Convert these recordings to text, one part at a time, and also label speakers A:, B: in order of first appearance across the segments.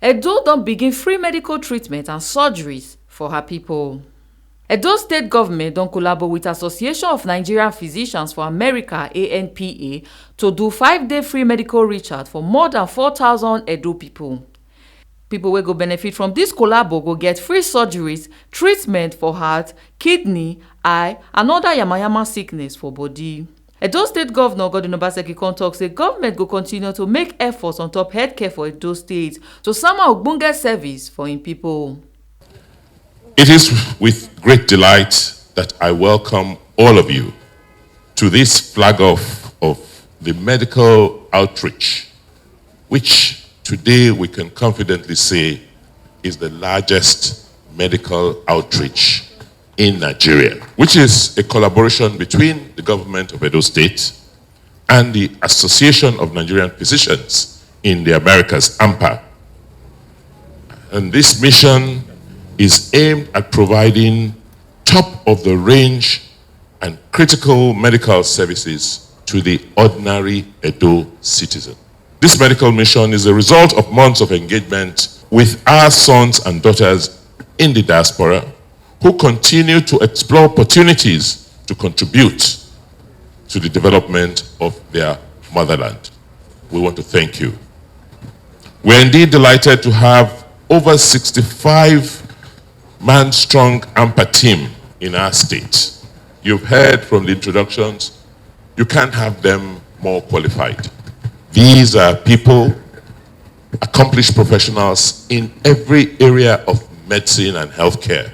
A: Edo don begin free medical treatment and surgeries for her pipo. Edo state government don collaborate with Association of Nigerian Physicians for America (ANPA) to do 5-day free medical reach-out for more than 4,000 Edo pipo. Pipo wey go benefit from dis collabo go get free surgeries, treatment for heart, kidney, eye and other yamayama sickness for body. Edo State Governor Godwin Obaseki kon tok say government go continue to make efforts on top healthcare for Edo State to sama ogbonge service for im pipo.
B: It is with great delight that I welcome all of you to this flag off of the medical outreach, which today we can confidently say is the largest medical outreach in Nigeria, which is a collaboration between the government of Edo State and the Association of Nigerian Physicians in the Americas, ANPA. And this mission is aimed at providing top-of-the-range and critical medical services to the ordinary Edo citizen. This medical mission is a result of months of engagement with our sons and daughters in the diaspora who continue to explore opportunities to contribute to the development of their motherland. We want to thank you. We're indeed delighted to have over 65-man strong ANPA team in our state. You've heard from the introductions, you can't have them more qualified. These are people, accomplished professionals in every area of medicine and healthcare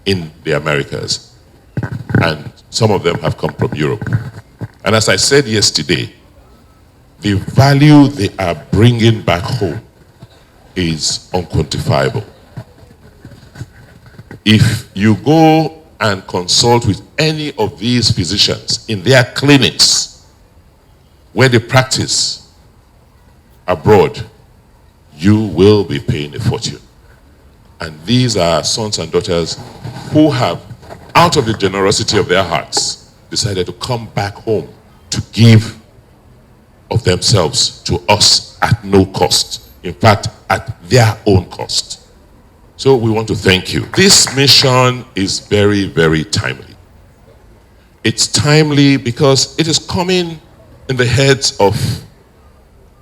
B: in the Americas. And some of them have come from Europe. And as I said yesterday, the value they are bringing back home is unquantifiable. If you go and consult with any of these physicians in their clinics where they practice abroad, you will be paying a fortune. And these are sons and daughters who have, out of the generosity of their hearts, decided to come back home to give of themselves to us at no cost. In fact, at their own cost. So we want to thank you. This mission is very, very timely. It's timely because it is coming in the heads of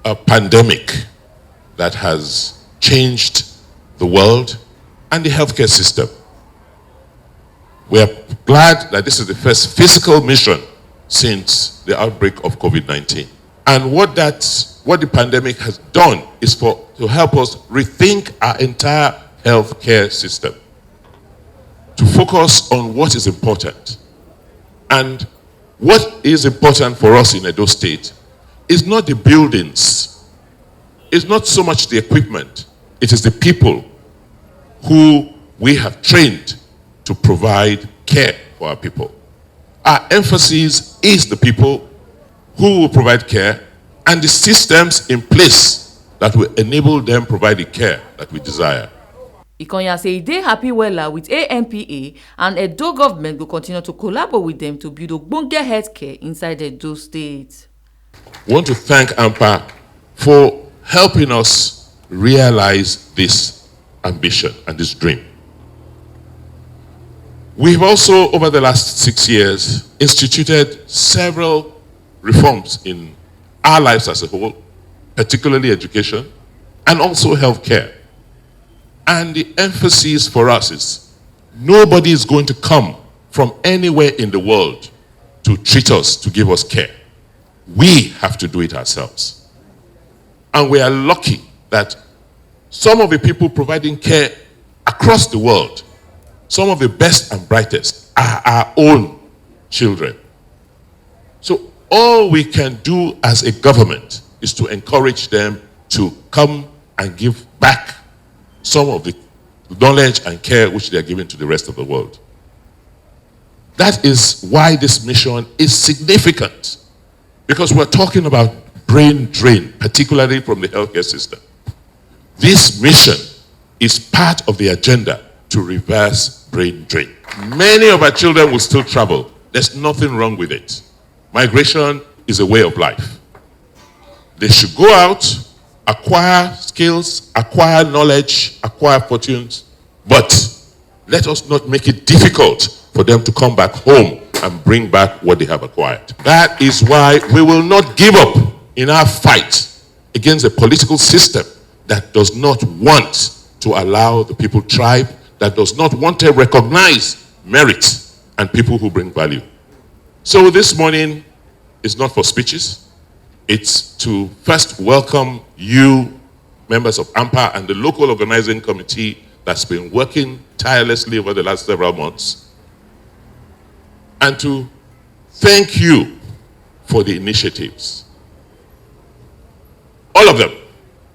B: a pandemic that has changed the world and the healthcare system. We are glad that this is the first physical mission since the outbreak of COVID-19. And what the pandemic has done is to help us rethink our entire healthcare system, to focus on what is important. And what is important for us in Edo State is not the buildings, it's not so much the equipment, it is the people who we have trained to provide care for our people. Our emphasis is the people who will provide care and the systems in place that will enable them provide the care that we desire.
A: Ikonya say they happy wella with ANPA and Edo government will continue to collaborate with them to build ogbonge healthcare inside Edo State.
B: We want to thank ANPA for helping us realize this ambition and this dream. We've also, over the last 6 years, instituted several reforms in our lives as a whole, particularly education, and also healthcare. And the emphasis for us is nobody is going to come from anywhere in the world to treat us, to give us care. We have to do it ourselves. And we are lucky that some of the people providing care across the world, some of the best and brightest, are our own children. So all we can do as a government is to encourage them to come and give back some of the knowledge and care which they are giving to the rest of the world. That is why this mission is significant, because we're talking about brain drain, particularly from the healthcare system. This mission is part of the agenda to reverse brain drain. Many of our children will still travel. There's nothing wrong with it. Migration is a way of life. They should go out, acquire skills, acquire knowledge, acquire fortunes, but let us not make it difficult for them to come back home and bring back what they have acquired. That is why we will not give up in our fight against a political system that does not want to allow the people thrive, that does not want to recognize merit and people who bring value. So this morning is not for speeches. It's to first welcome you, members of ANPA and the local organizing committee that's been working tirelessly over the last several months, and to thank you for the initiatives. All of them,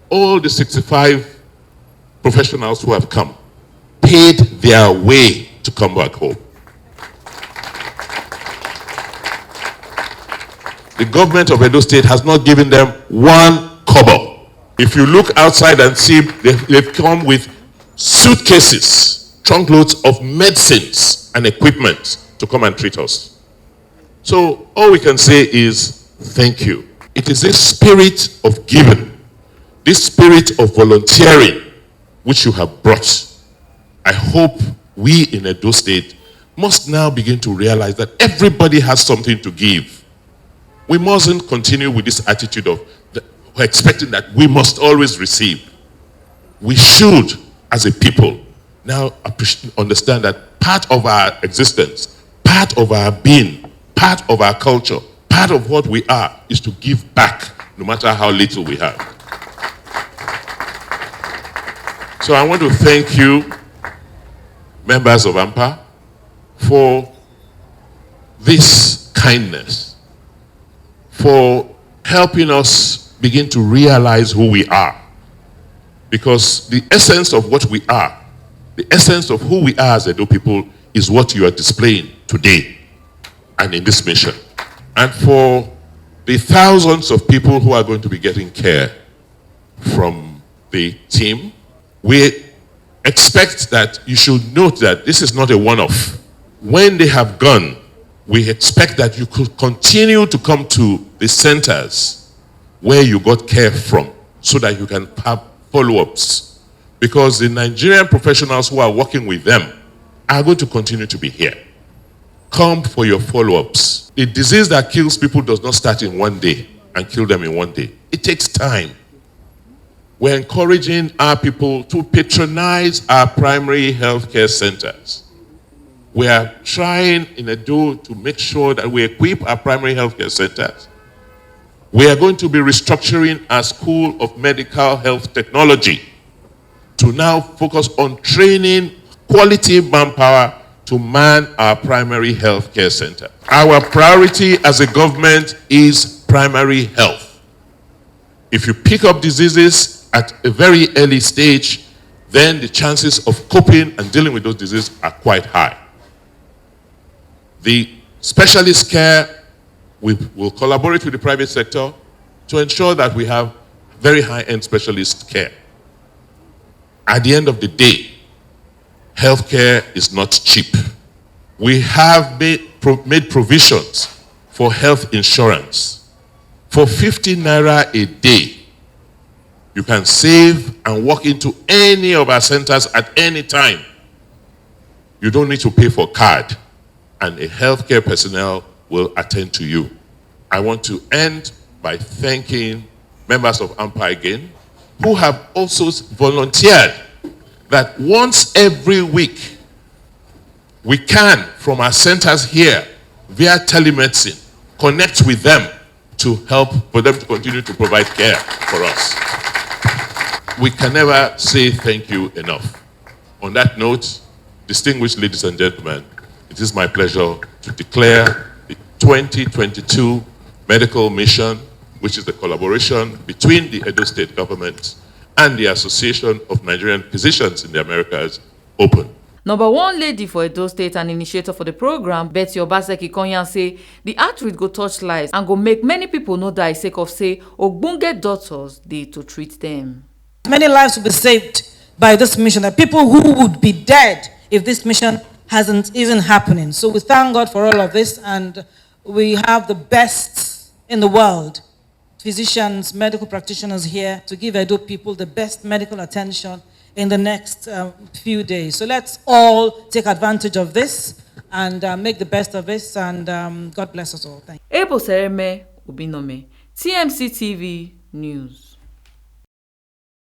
B: all the 65 professionals who have come, paid their way to come back home. The government of Edo State has not given them one kobo. If you look outside and see, they've come with suitcases, trunk loads of medicines and equipment to come and treat us. So all we can say is thank you. It is this spirit of giving, this spirit of volunteering which you have brought. I hope we in Edo State must now begin to realize that everybody has something to give. We mustn't continue with this attitude of expecting that we must always receive. We should, as a people, now understand that part of our existence, part of our being, part of our culture, part of what we are is to give back, no matter how little we have. So I want to thank you, members of ANPA, for this kindness, for helping us begin to realize who we are. Because the essence of what we are, the essence of who we are as Edo people is what you are displaying today and in this mission. And for the thousands of people who are going to be getting care from the team, we expect that you should note that this is not a one-off. When they have gone, we expect that you could continue to come to the centers where you got care from so that you can have follow-ups. Because the Nigerian professionals who are working with them are going to continue to be here. Come for your follow-ups. A disease that kills people does not start in one day and kill them in one day. It takes time. We're encouraging our people to patronize our primary healthcare centers. We are trying in Edo to make sure that we equip our primary healthcare centers. We are going to be restructuring our School of Medical Health Technology to now focus on training quality manpower to man our primary healthcare center. Our priority as a government is primary health. If you pick up diseases at a very early stage, then the chances of coping and dealing with those diseases are quite high. The specialist care, we will collaborate with the private sector to ensure that we have very high-end specialist care. At the end of the day, healthcare is not cheap. We have made provisions for health insurance. For 50 naira a day, you can save and walk into any of our centers at any time. You don't need to pay for card, and a healthcare personnel will attend to you. I want to end by thanking members of ANPA again, who have also volunteered that once every week, we can, from our centers here, via telemedicine, connect with them to help for them to continue to provide care for us. We can never say thank you enough. On that note, distinguished ladies and gentlemen, it is my pleasure to declare the 2022 medical mission, which is the collaboration between the Edo State government and the Association of Nigerian Physicians in the Americas, open.
A: Number one lady for Edo State and initiator for the program, Betty Obaseki Konyan, say the outreach go touch lives and go make many people know that sake of say ogbonge doctors dey to treat them.
C: Many lives will be saved by this mission. That people who would be dead if this mission isn't happening. So we thank God for all of this, and we have the best in the world physicians, medical practitioners here to give Edo people the best medical attention in the next few days. So let's all take advantage of this and make the best of this, and God bless us all. Thank you.
A: Ebo Sereme Obinome, TMC TV News.